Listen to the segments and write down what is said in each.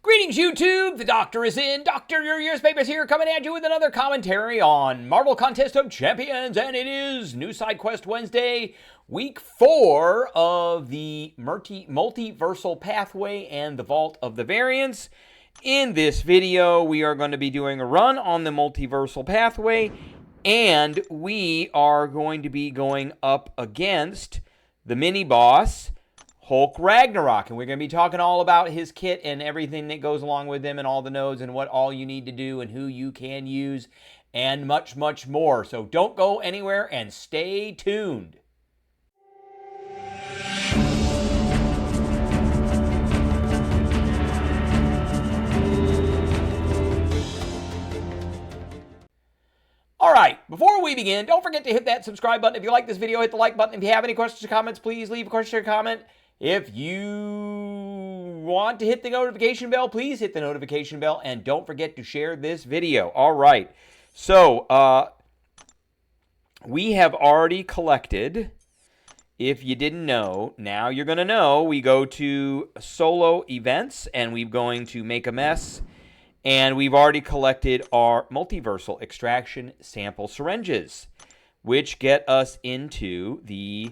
Greetings, YouTube! The Doctor is in. Dr. Your Ears Papers here, coming at you with another commentary on Marvel Contest of Champions, and it is New Side Quest Wednesday, Week 4 of the Multiversal Pathway and the Vault of the Variants. In this video, we are going to be doing a run on the Multiversal Pathway, and we are going to be going up against the mini-boss, Hulk Ragnarok, and we're going to be talking all about his kit and everything that goes along with him and all the nodes and what all you need to do and who you can use and much, much more. So don't go anywhere and stay tuned. All right, before we begin, don't forget to hit that subscribe button. If you like this video, hit the like button. If you have any questions or comments, please leave a question or comment. If you want to hit the notification bell, please hit the notification bell. And don't forget to share this video. All right. So, we have already collected, if you didn't know, now you're going to know, we go to solo events, and we're going to make a mess. And we've already collected our multiversal extraction sample syringes, which get us into the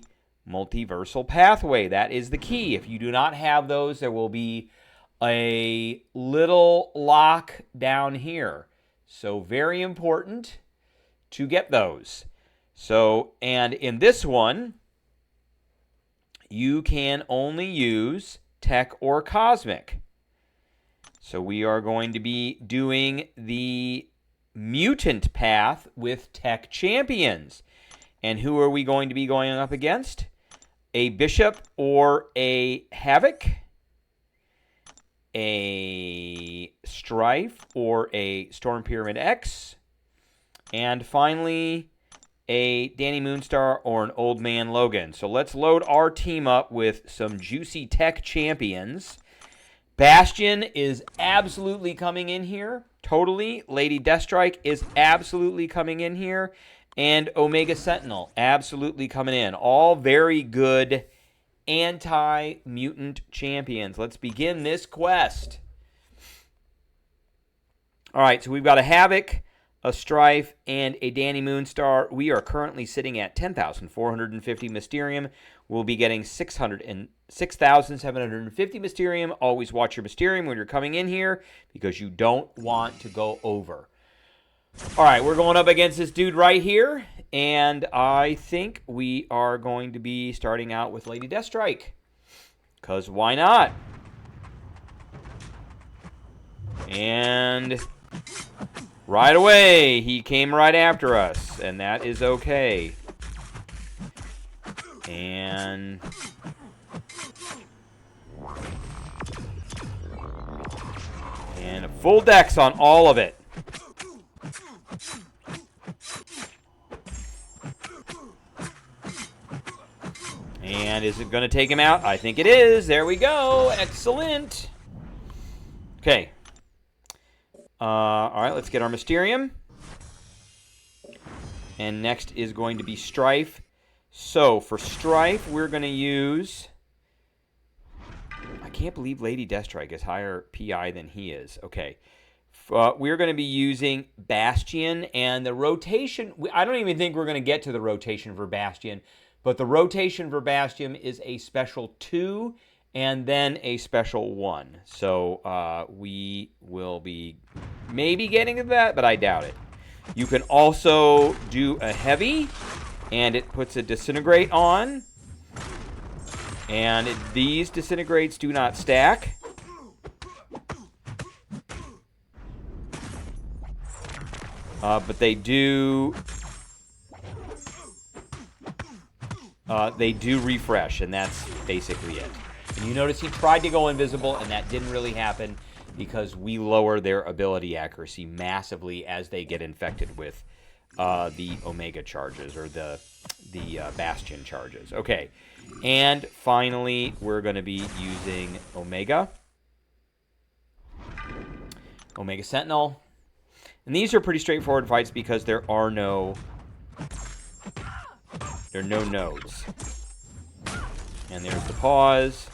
multiversal pathway. That is the key. If you do not have those, there will be a little lock down here. So very important to get those. So, and in this one, you can only use Tech or Cosmic. So we are going to be doing the mutant path with Tech Champions. And who are we going to be going up against? A Bishop or a Havoc, a Strife or a Storm Pyramid X, and finally a Danny Moonstar or an Old Man Logan. So let's load our team up with some juicy Tech Champions. Bastion is absolutely coming in here, totally. Lady Deathstrike is absolutely coming in here. And Omega Sentinel, absolutely coming in. All very good anti-mutant champions. Let's begin this quest. All right, so we've got a Havoc, a Strife, and a Danny Moonstar. We are currently sitting at 10,450 Mysterium. We'll be getting 6,750 Mysterium. Always watch your Mysterium when you're coming in here because you don't want to go over. All right, we're going up against this dude right here, and I think we are going to be starting out with Lady Deathstrike, because why not? And right away, he came right after us, and that is okay. And a full dex on all of it. And is it going to take him out? I think it is. There we go. Excellent. Okay. All right, let's get our Mysterium. And next is going to be Strife. So, for Strife, we're going to use... I can't believe Lady Deathstrike is higher PI than he is. Okay. We're going to be using Bastion. And the rotation... I don't even think we're going to get to the rotation for Bastion. But the rotation for Bastion is a special 2 and then a special 1. So we will be maybe getting to that, but I doubt it. You can also do a heavy, and it puts a disintegrate on. And these disintegrates do not stack. But they do... they do refresh, and that's basically it. And you notice he tried to go invisible, and that didn't really happen because we lower their ability accuracy massively as they get infected with the Omega charges, or the Bastion charges. Okay, and finally, we're going to be using Omega Sentinel. And these are pretty straightforward fights because there are no nodes. And there's the pause.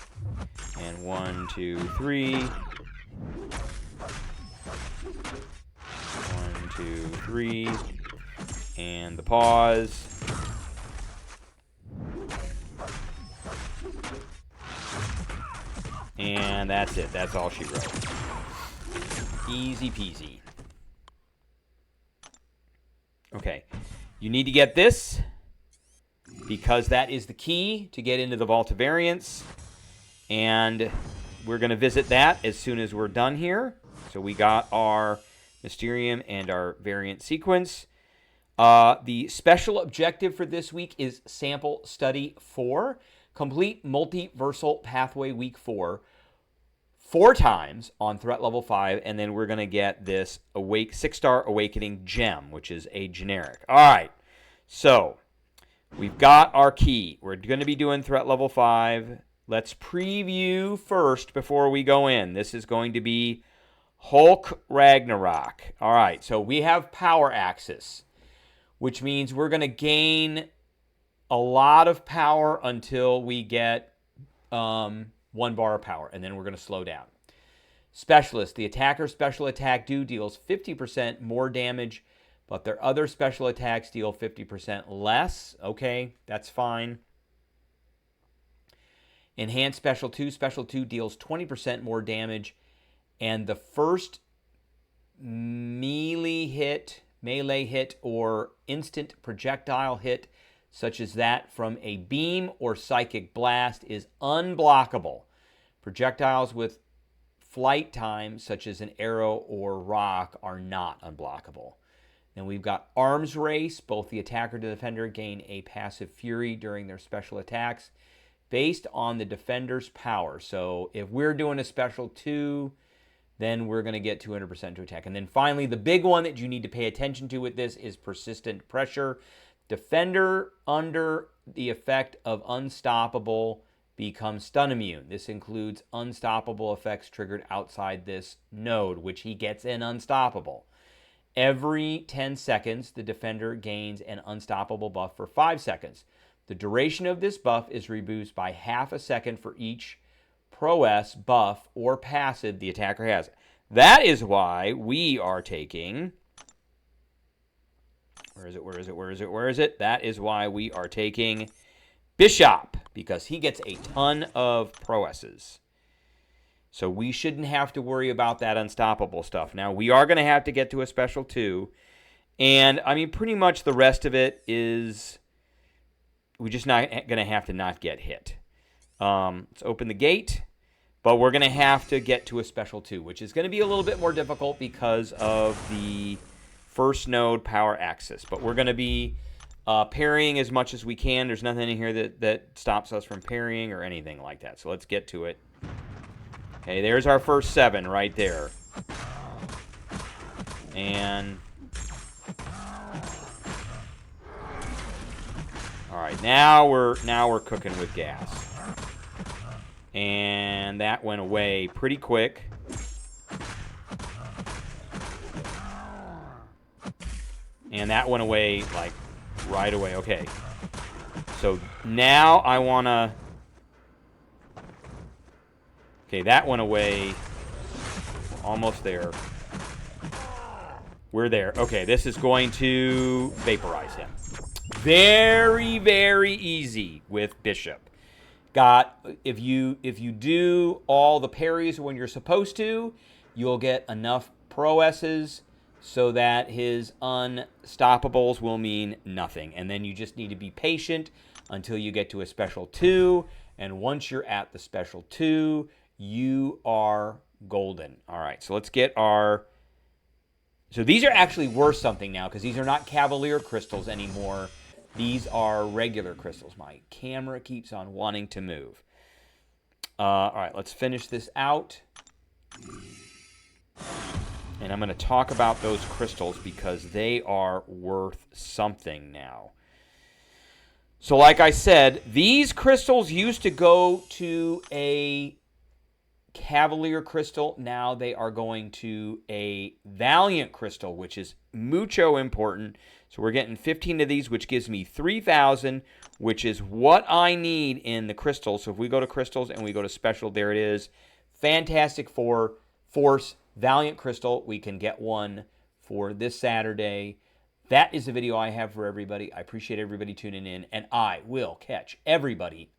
And 1, 2, 3. 3, and the pause. And that's it. That's all she wrote. Easy peasy. Okay. You need to get this because that is the key to get into the Vault of Variants. And we're going to visit that as soon as we're done here. So we got our Mysterium and our variant sequence. The special objective for this week is Sample Study 4. Complete Multiversal Pathway Week 4 times on Threat Level 5, and then we're going to get this 6-star Awakening Gem, which is a generic. All right, so we've got our key. We're going to be doing Threat Level 5. Let's preview first before we go in. This is going to be Hulk Ragnarok. All right, so we have Power Axis, which means we're going to gain a lot of power until we get 1 bar of power, and then we're going to slow down. Specialist. The attacker's special attack deals 50% more damage, but their other special attacks deal 50% less. Okay, that's fine. Enhanced Special 2. Special 2 deals 20% more damage, and the first melee hit, or instant projectile hit, such as that from a beam or psychic blast, is unblockable. Projectiles with flight time, such as an arrow or rock, are not unblockable. Then we've got Arms Race. Both the attacker and the defender gain a passive fury during their special attacks based on the defender's power. So if we're doing a special 2, then we're going to get 200% to attack. And then finally, the big one that you need to pay attention to with this is Persistent Pressure. Defender under the effect of Unstoppable becomes stun immune. This includes unstoppable effects triggered outside this node, which he gets in Unstoppable. Every 10 seconds, the defender gains an unstoppable buff for 5 seconds. The duration of this buff is reduced by half a second for each prowess, buff, or passive the attacker has. That is why we are taking... Where is it? That is why we are taking Bishop, because he gets a ton of prowesses. So we shouldn't have to worry about that unstoppable stuff. Now, we are going to have to get to a special 2. And, I mean, pretty much the rest of it is... We're just not going to have to not get hit. Let's open the gate. But we're going to have to get to a special 2, which is going to be a little bit more difficult because of the first node Power Axis. But we're going to be parrying as much as we can. There's nothing in here that stops us from parrying or anything like that. So let's get to it. Okay, there's our first 7 right there. And... all right, now we're cooking with gas. And that went away pretty quick. And that went away, like, right away. Okay. So now I want to... Okay, that went away. Almost there. We're there. Okay, this is going to vaporize him. Very, very easy with Bishop. If you do all the parries when you're supposed to, you'll get enough prowesses so that his unstoppables will mean nothing. And then you just need to be patient until you get to a special 2. And once you're at the special 2, you are golden. All right, so let's get our... So these are actually worth something now because these are not Cavalier crystals anymore. These are regular crystals. My camera keeps on wanting to move. All right, let's finish this out. And I'm going to talk about those crystals because they are worth something now. So like I said, these crystals used to go to a Cavalier crystal. Now they are going to a Valiant crystal, which is mucho important. So we're getting 15 of these, which gives me 3,000, which is what I need in the crystals. So if we go to crystals and we go to special, there it is. Fantastic Four, Force, Valiant crystal. We can get one for this Saturday. That is the video I have for everybody. I appreciate everybody tuning in, and I will catch everybody